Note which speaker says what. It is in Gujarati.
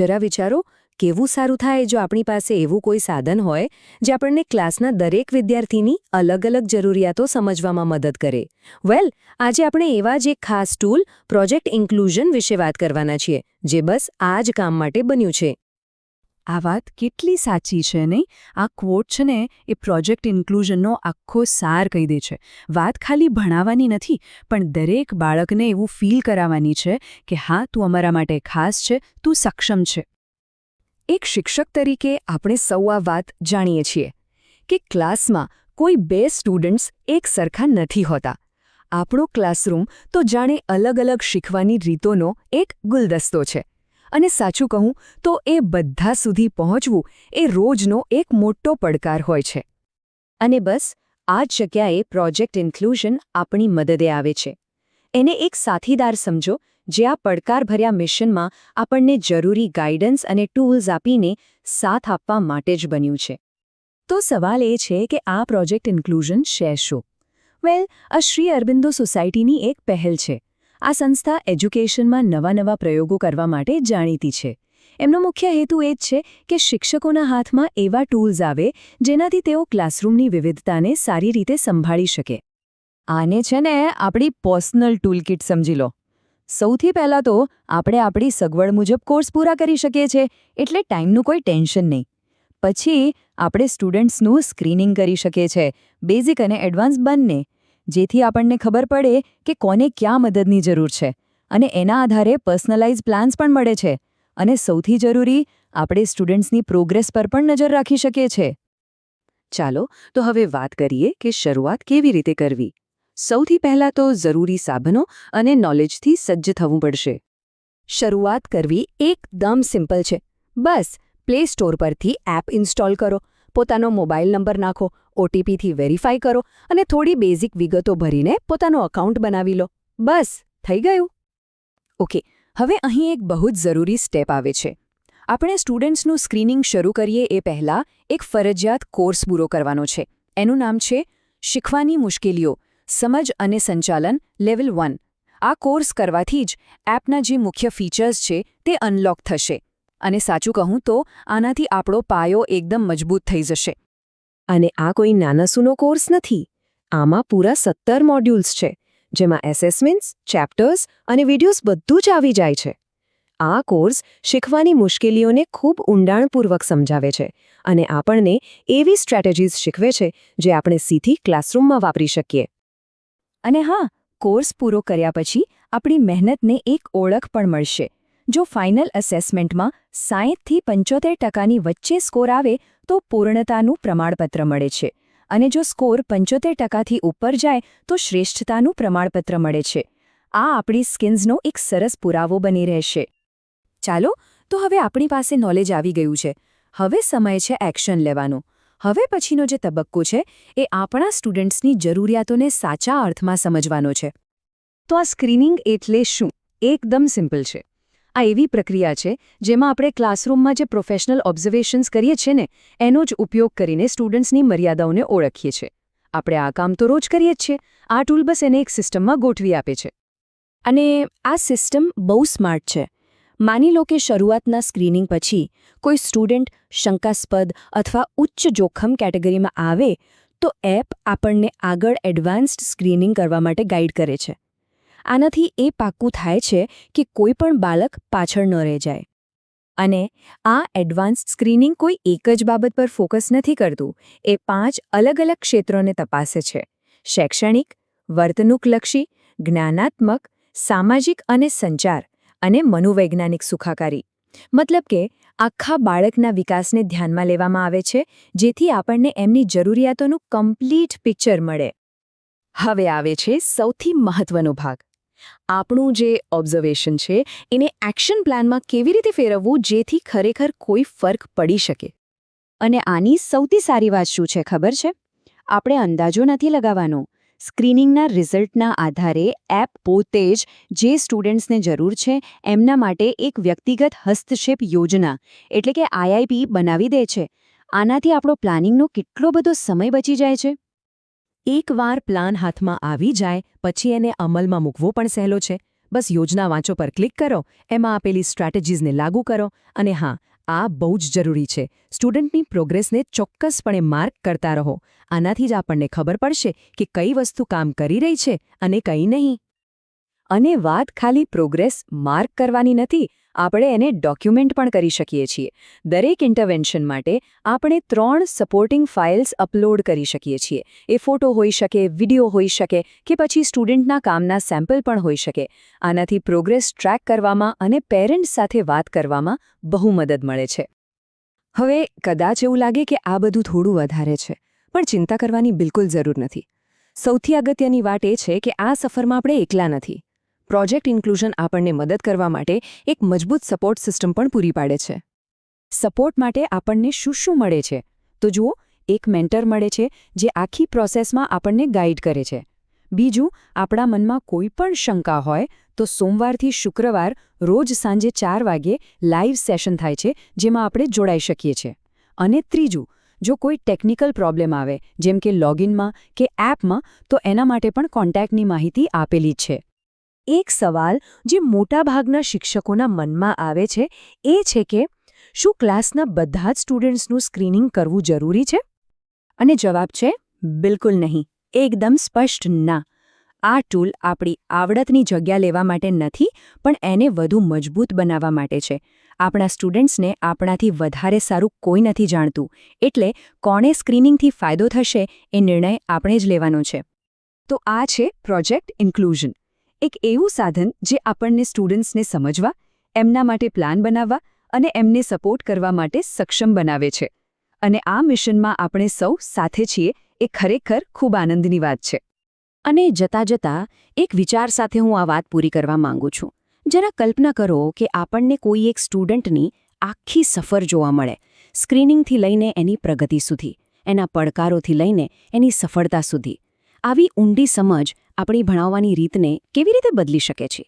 Speaker 1: જરા વિચારો, કેવું સારું થાય જો આપણી પાસે એવું કોઈ સાધન હોય જે આપણને ક્લાસના દરેક વિદ્યાર્થીની અલગ અલગ જરૂરિયાતો સમજવામાં મદદ કરે. આજે આપણે એવા જ એક ખાસ ટૂલ પ્રોજેક્ટ ઇન્ક્લુઝન વિશે વાત કરવાના છીએ, જે બસ આ જ કામ માટે બન્યું છે.
Speaker 2: આ વાત કેટલી સાચી છે નહીં? આ ક્વોટ છે ને એ પ્રોજેક્ટ ઇન્ક્લુઝનનો આખો સાર કહી દે છે. વાત ખાલી ભણાવવાની નથી, પણ દરેક બાળકને એવું ફીલ કરાવવાની છે કે હા, તું અમારા માટે ખાસ છે, તું સક્ષમ છે.
Speaker 1: એક શિક્ષક તરીકે આપણે સૌ આ વાત જાણીએ છીએ કે ક્લાસમાં કોઈ બે સ્ટુડન્ટ્સ એક સરખા નથી હોતા. આપણો ક્લાસરૂમ તો જાણે અલગ અલગ શીખવાની રીતોનો એક ગુલદસ્તો છે. અને સાચું કહું તો એ બધા સુધી પહોંચવું એ રોજનો એક મોટો પડકાર હોય છે. અને બસ આ જ જગ્યાએ પ્રોજેક્ટ ઇન્ક્લુઝન આપણી મદદે આવે છે. એને એક સાથીદાર સમજો જે આ પડકારભર્યા મિશનમાં આપણને જરૂરી ગાઈડન્સ અને ટૂલ્સ આપીને સાથ આપવા માટે જ બન્યું છે. તો સવાલ એ છે કે આ પ્રોજેક્ટ ઇન્ક્લુઝન છે શું? આ શ્રી અરબિંદો સોસાયટીની એક પહેલ છે. આ સંસ્થા એજ્યુકેશનમાં નવા પ્રયોગો કરવા માટે જાણીતી છે. એમનો મુખ્ય હેતુ એ જ છે કે શિક્ષકોના હાથમાં એવા ટૂલ્સ આવે જેનાથી તેઓ ક્લાસરૂમની વિવિધતાને સારી રીતે સંભાળી શકે. આને છે ને આપણી પર્સનલ ટૂલકિટ સમજી લો. સૌથી પહેલાં તો આપણે આપણી સગવડ મુજબ કોર્સ પૂરા કરી શકીએ છીએ, એટલે ટાઈમનું કોઈ ટેન્શન નહીં. પછી આપણે સ્ટુડન્ટ્સનું સ્ક્રીનિંગ કરી શકીએ છીએ, બેઝિક અને એડવાન્સ બંને, જેથી આપણને ખબર પડે કે કોને ક્યાં મદદની જરૂર છે, અને એના આધારે પર્સનલાઇઝ પ્લાન્સ પણ મળે છે. અને સૌથી જરૂરી, આપણે સ્ટુડન્ટ્સની પ્રોગ્રેસ પર પણ નજર રાખી શકીએ છીએ. ચાલો તો હવે વાત કરીએ કે શરૂઆત કેવી રીતે કરવી. સૌથી પહેલાં તો જરૂરી સાધનો અને નોલેજથી સજ્જ થવું પડશે. શરૂઆત કરવી એકદમ સિમ્પલ છે. બસ પ્લે સ્ટોર પરથી એપ ઇન્સ્ટોલ કરો, પોતાનો મોબાઈલ નંબર નાખો, OTPથી વેરીફાઈ કરો અને થોડી બેઝિક વિગતો ભરીને પોતાનો એકાઉન્ટ બનાવી લો. બસ થઈ ગયું. ઓકે, હવે અહીં એક બહુ જ જરૂરી સ્ટેપ આવે છે. આપણે સ્ટુડન્ટ્સનું સ્ક્રીનિંગ શરૂ કરીએ એ પહેલાં એક ફરજિયાત કોર્સ પૂરો કરવાનો છે. એનું નામ છે શીખવાની મુશ્કેલીઓ, સમજ અને સંચાલન લેવલ 1. આ કોર્સ કરવાથી જ એપના જે મુખ્ય ફીચર્સ છે તે અનલોક થશે. અને સાચું કહું તો આનાથી આપણો પાયો એકદમ મજબૂત થઈ જશે. અને આ કોઈ નાનસૂનો કોર્સ નથી. આમાં પૂરા 17 મોડ્યુલ્સ છે, જેમાં એસેસમેન્ટ્સ, ચેપ્ટર્સ અને વિડીયોઝ બધું જ આવી જાય છે. આ કોર્સ શીખવાની મુશ્કેલીઓને ખૂબ ઊંડાણપૂર્વક સમજાવે છે અને આપણને એવી સ્ટ્રેટેજીઝ શીખવે છે જે આપણે સીધી ક્લાસરૂમમાં વાપરી શકીએ. અને હા, કોર્સ પૂરો કર્યા પછી આપણી મહેનતને એક ઓળખ પણ મળશે. જો ફાઇનલ એસેસમેન્ટમાં 60થી 75% વચ્ચે સ્કોર આવે તો પૂર્ણતાનું પ્રમાણપત્ર મળે છે, અને જો સ્કોર 75%થી ઉપર જાય તો શ્રેષ્ઠતાનું પ્રમાણપત્ર મળે છે. આ આપણી સ્કિલ્સનો એક સરસ પુરાવો બની રહેશે. ચાલો, તો હવે આપણી પાસે નોલેજ આવી ગયું છે. હવે સમય છે એક્શન લેવાનો. હવે પછીનો જે તબક્કો છે એ આપણા સ્ટુડન્ટ્સની જરૂરિયાતોને સાચા અર્થમાં સમજવાનો છે. તો આ સ્ક્રીનિંગ એટલે શું? એકદમ સિમ્પલ છે. આ એવી પ્રક્રિયા છે જેમાં આપણે ક્લાસરૂમમાં જે પ્રોફેશનલ ઓબ્ઝર્વેશન્સ કરીએ છીએ ને એનો જ ઉપયોગ કરીને સ્ટુડન્ટ્સની મર્યાદાઓને ઓળખીએ છીએ. આપણે આ કામ તો રોજ કરીએ જ છીએ. આ ટૂલ બસ એને એક સિસ્ટમમાં ગોઠવી આપે છે. અને આ સિસ્ટમ બહુ સ્માર્ટ છે. માની લો કે શરૂઆતના સ્ક્રીનિંગ પછી કોઈ સ્ટુડન્ટ શંકાસ્પદ અથવા ઉચ્ચ જોખમ કેટેગરીમાં આવે તો એપ આપણને આગળ એડવાન્સ્ડ સ્ક્રીનિંગ કરવા માટે ગાઈડ કરે છે. આનાથી એ પાક્કું થાય છે કે કોઈ પણ બાળક પાછળ ન રહી જાય. અને આ એડવાન્સ્ડ સ્ક્રીનિંગ કોઈ એક જ બાબત પર ફોકસ નથી કરતું. એ 5 અલગ અલગ ક્ષેત્રોને તપાસે છે: શૈક્ષણિક, વર્તણૂકલક્ષી, જ્ઞાનાત્મક, સામાજિક અને સંચાર, અને મનોવૈજ્ઞાનિક સુખાકારી. મતલબ કે આખા બાળકના વિકાસને ધ્યાનમાં લેવામાં આવે છે, જેથી આપણને એમની જરૂરિયાતોનું કમ્પ્લીટ પિક્ચર મળે. હવે આવે છે સૌથી મહત્વનો ભાગ. આપણું જે ઓબ્ઝર્વેશન છે એને એક્શન પ્લાનમાં કેવી રીતે ફેરવવું જેથી ખરેખર કોઈ ફરક પડી શકે. અને આની સૌથી સારી વાત શું છે ખબર છે? આપણે અંદાજો નથી લગાવવાનો. સ્ક્રીનિંગના રિઝલ્ટના આધારે એપ પોતે જ જે સ્ટુડન્ટ્સને જરૂર છે એમના માટે એક વ્યક્તિગત હસ્તક્ષેપ યોજના એટલે કે IIP બનાવી દે છે. આનાથી આપણો પ્લાનિંગનો કેટલો બધો સમય બચી જાય છે. એકવાર પ્લાન હાથમાં આવી જાય પછી એને અમલમાં મૂકવો પણ સહેલો છે. બસ યોજના વાંચો પર ક્લિક કરો, એમાં આપેલી સ્ટ્રેટેજીઝને લાગુ કરો અને હા, આ બહુ જ જરૂરી છે, સ્ટુડન્ટની પ્રોગ્રેસને ચોક્કસપણે માર્ક કરતા રહો. આનાથી જ આપણને ખબર પડશે કે કઈ વસ્તુ કામ કરી રહી છે અને કઈ નહીં. અને વાત ખાલી પ્રોગ્રેસ માર્ક કરવાની નથી, આપણે એને ડોક્યુમેન્ટ પણ કરી શકીએ છીએ. દરેક ઇન્ટરવેન્શન માટે આપણે 3 સપોર્ટિંગ ફાઇલ્સ અપલોડ કરી શકીએ છીએ. એ ફોટો હોઈ શકે, વિડિયો હોઈ શકે કે પછી સ્ટુડન્ટના કામના સેમ્પલ પણ હોઈ શકે. આનાથી પ્રોગ્રેસ ટ્રેક કરવામાં અને પેરેન્ટ્સ સાથે વાત કરવામાં બહુ મદદ મળે છે. હવે કદાચ એવું લાગે કે આ બધું થોડું વધારે છે, પણ ચિંતા કરવાની બિલકુલ જરૂર નથી. સૌથી અગત્યની વાત એ છે કે આ સફરમાં આપણે એકલા નથી. પ્રોજેક્ટ ઇન્ક્લુઝન આપણને મદદ કરવા માટે એક મજબૂત સપોર્ટ સિસ્ટમ પણ પૂરી પાડે છે. સપોર્ટ માટે આપણને શું મળે છે? તો જુઓ, એક મેન્ટર મળે છે જે આખી પ્રોસેસમાં આપણને ગાઈડ કરે છે. બીજું, આપણા મનમાં કોઈ પણ શંકા હોય તો સોમવારથી શુક્રવાર રોજ સાંજે 4 વાગ્યે લાઇવ સેશન થાય છે, જેમાં આપણે જોડાઈ શકીએ છીએ. અને ત્રીજું, જો કોઈ ટેકનિકલ પ્રોબ્લેમ આવે, જેમ કે લોગિનમાં કે એપમાં, તો એના માટે પણ કોન્ટેક્ટની માહિતી આપેલી જ છે. એક સવાલ જે મોટાભાગના શિક્ષકોના મનમાં આવે છે એ છે કે શું ક્લાસના બધા જ સ્ટુડન્ટ્સનું સ્ક્રીનિંગ કરવું જરૂરી છે? અને જવાબ છે બિલકુલ નહીં, એકદમ સ્પષ્ટ ના. આ ટૂલ આપણી આવડતની જગ્યા લેવા માટે નથી, પણ એને વધુ મજબૂત બનાવવા માટે છે. આપણા સ્ટુડન્ટ્સને આપણાથી વધારે સારું કોઈ નથી જાણતું, એટલે કોણે સ્ક્રીનિંગથી ફાયદો થશે એ નિર્ણય આપણે જ લેવાનો છે. તો આ છે પ્રોજેક્ટ ઇન્ક્લુઝન, એક એવું સાધન જે આપણને સ્ટુડન્ટ્સને સમજવા, એમના માટે પ્લાન બનાવવા અને એમને સપોર્ટ કરવા માટે સક્ષમ બનાવે છે. અને આ મિશનમાં આપણે સૌ સાથે છીએ, એ ખરેખર ખૂબ આનંદની વાત છે. અને જતાં એક વિચાર સાથે હું આ વાત પૂરી કરવા માંગુ છું. જરા કલ્પના કરો કે આપણને કોઈ એક સ્ટુડન્ટની આખી સફર જોવા મળે, સ્ક્રીનિંગથી લઈને એની પ્રગતિ સુધી, એના પડકારોથી લઈને એની સફળતા સુધી. આવી ઊંડી સમજ આપણી ભણાવવાની રીતને કેવી રીતે બદલી શકે છે?